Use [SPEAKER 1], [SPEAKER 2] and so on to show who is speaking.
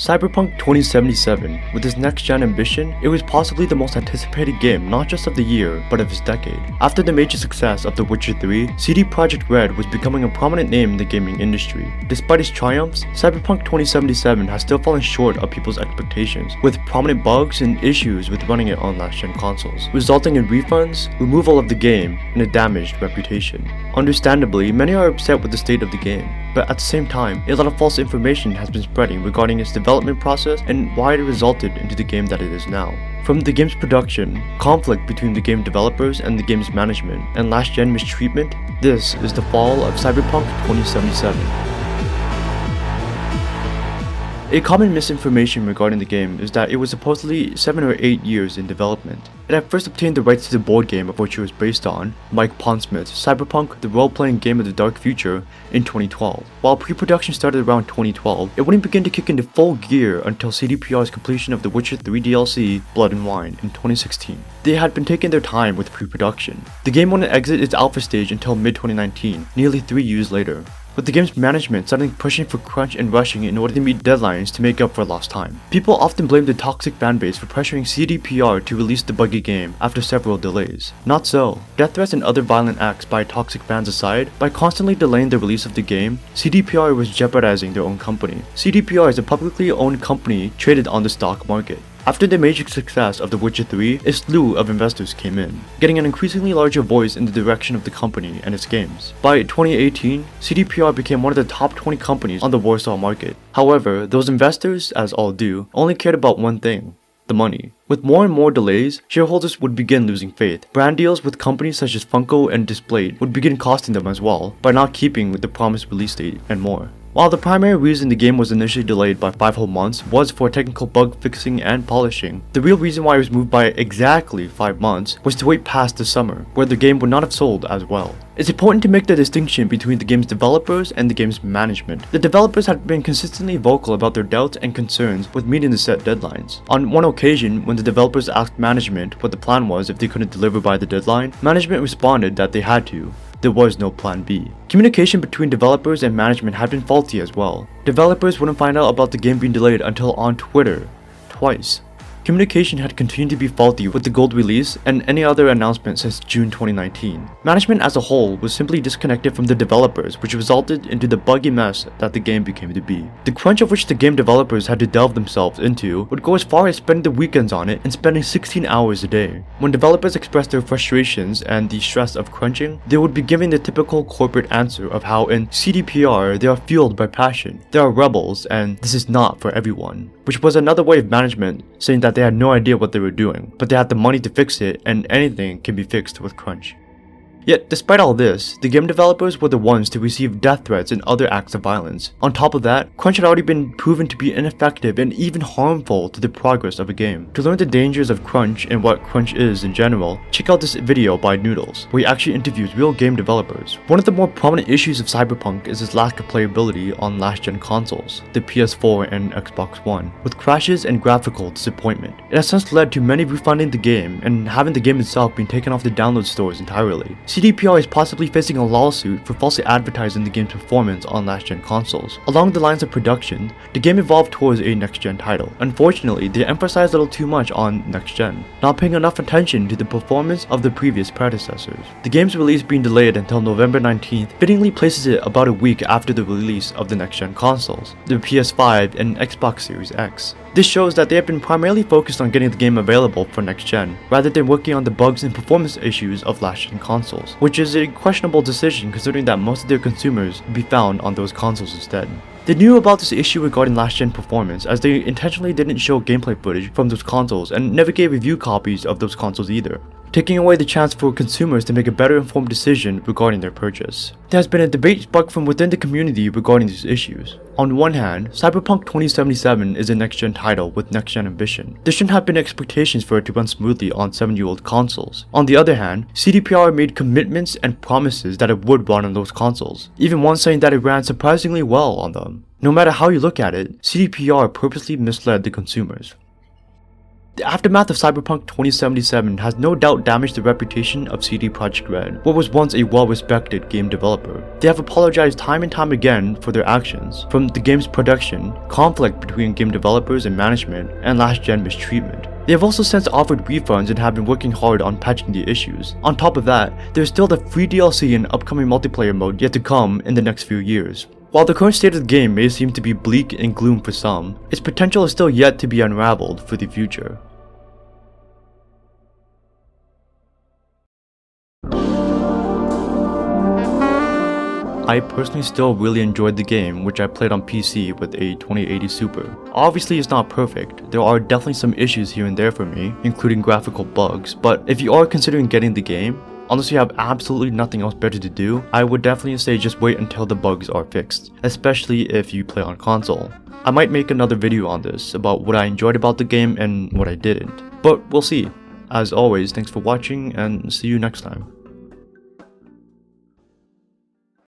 [SPEAKER 1] Cyberpunk 2077, with its next-gen ambition, it was possibly the most anticipated game not just of the year, but of its decade. After the major success of The Witcher 3, CD Projekt Red was becoming a prominent name in the gaming industry. Despite its triumphs, Cyberpunk 2077 has still fallen short of people's expectations, with prominent bugs and issues with running it on last-gen consoles, resulting in refunds, removal of the game, and a damaged reputation. Understandably, many are upset with the state of the game, but at the same time, a lot of false information has been spreading regarding its development process and why it resulted into the game that it is now. From the game's production, conflict between the game developers and the game's management, and last-gen mistreatment, this is the fall of Cyberpunk 2077. A common misinformation regarding the game is that it was supposedly 7 or 8 years in development. It had first obtained the rights to the board game of which it was based on, Mike Pondsmith's Cyberpunk, the role-playing game of the dark future, in 2012. While pre-production started around 2012, it wouldn't begin to kick into full gear until CDPR's completion of The Witcher 3 DLC, Blood and Wine, in 2016. They had been taking their time with pre-production. The game wouldn't exit its alpha stage until mid-2019, nearly 3 years later, with the game's management suddenly pushing for crunch and rushing in order to meet deadlines to make up for lost time. People often blame the toxic fanbase for pressuring CDPR to release the buggy game after several delays. Not so. Death threats and other violent acts by toxic fans aside, by constantly delaying the release of the game, CDPR was jeopardizing their own company. CDPR is a publicly owned company traded on the stock market. After the major success of The Witcher 3, a slew of investors came in, getting an increasingly larger voice in the direction of the company and its games. By 2018, CDPR became one of the top 20 companies on the Warsaw market. However, those investors, as all do, only cared about one thing: the money. With more and more delays, shareholders would begin losing faith. Brand deals with companies such as Funko and Displayed would begin costing them as well, by not keeping with the promised release date and more. While the primary reason the game was initially delayed by 5 whole months was for technical bug fixing and polishing, the real reason why it was moved by exactly 5 months was to wait past the summer, where the game would not have sold as well. It's important to make the distinction between the game's developers and the game's management. The developers had been consistently vocal about their doubts and concerns with meeting the set deadlines. On one occasion, when the developers asked management what the plan was if they couldn't deliver by the deadline, management responded that they had to. There was no plan B. Communication between developers and management had been faulty as well. Developers wouldn't find out about the game being delayed until on Twitter, twice. Communication had continued to be faulty with the gold release and any other announcement since June 2019. Management as a whole was simply disconnected from the developers, which resulted into the buggy mess that the game became to be. The crunch of which the game developers had to delve themselves into would go as far as spending the weekends on it and spending 16 hours a day. When developers expressed their frustrations and the stress of crunching, they would be giving the typical corporate answer of how in CDPR they are fueled by passion, they are rebels, and this is not for everyone, which was another way of management saying that they had no idea what they were doing, but they had the money to fix it, and anything can be fixed with crunch. Yet, despite all this, the game developers were the ones to receive death threats and other acts of violence. On top of that, crunch had already been proven to be ineffective and even harmful to the progress of a game. To learn the dangers of crunch and what crunch is in general, check out this video by Noodles, where he actually interviews real game developers. One of the more prominent issues of Cyberpunk is its lack of playability on last-gen consoles, the PS4 and Xbox One, with crashes and graphical disappointment. It has since led to many refunding the game and having the game itself being taken off the download stores entirely. CDPR is possibly facing a lawsuit for falsely advertising the game's performance on last-gen consoles. Along the lines of production, the game evolved towards a next-gen title. Unfortunately, they emphasized a little too much on next-gen, not paying enough attention to the performance of the previous predecessors. The game's release being delayed until November 19th fittingly places it about a week after the release of the next-gen consoles, the PS5 and Xbox Series X. This shows that they have been primarily focused on getting the game available for next-gen, rather than working on the bugs and performance issues of last-gen consoles, which is a questionable decision considering that most of their consumers would be found on those consoles instead. They knew about this issue regarding last-gen performance, as they intentionally didn't show gameplay footage from those consoles and never gave review copies of those consoles either, taking away the chance for consumers to make a better informed decision regarding their purchase. There has been a debate sparked from within the community regarding these issues. On one hand, Cyberpunk 2077 is a next-gen title with next-gen ambition. There shouldn't have been expectations for it to run smoothly on 7-year-old consoles. On the other hand, CDPR made commitments and promises that it would run on those consoles, even one saying that it ran surprisingly well on them. No matter how you look at it, CDPR purposely misled the consumers. The aftermath of Cyberpunk 2077 has no doubt damaged the reputation of CD Projekt Red, what was once a well-respected game developer. They have apologized time and time again for their actions, from the game's production, conflict between game developers and management, and last-gen mistreatment. They have also since offered refunds and have been working hard on patching the issues. On top of that, there is still the free DLC and upcoming multiplayer mode yet to come in the next few years. While the current state of the game may seem to be bleak and gloom for some, its potential is still yet to be unraveled for the future. I personally still really enjoyed the game, which I played on PC with a 2080 Super. Obviously it's not perfect, there are definitely some issues here and there for me, including graphical bugs, but if you are considering getting the game, unless you have absolutely nothing else better to do, I would definitely say just wait until the bugs are fixed, especially if you play on console. I might make another video on this, about what I enjoyed about the game and what I didn't, but we'll see. As always, thanks for watching and see you next time.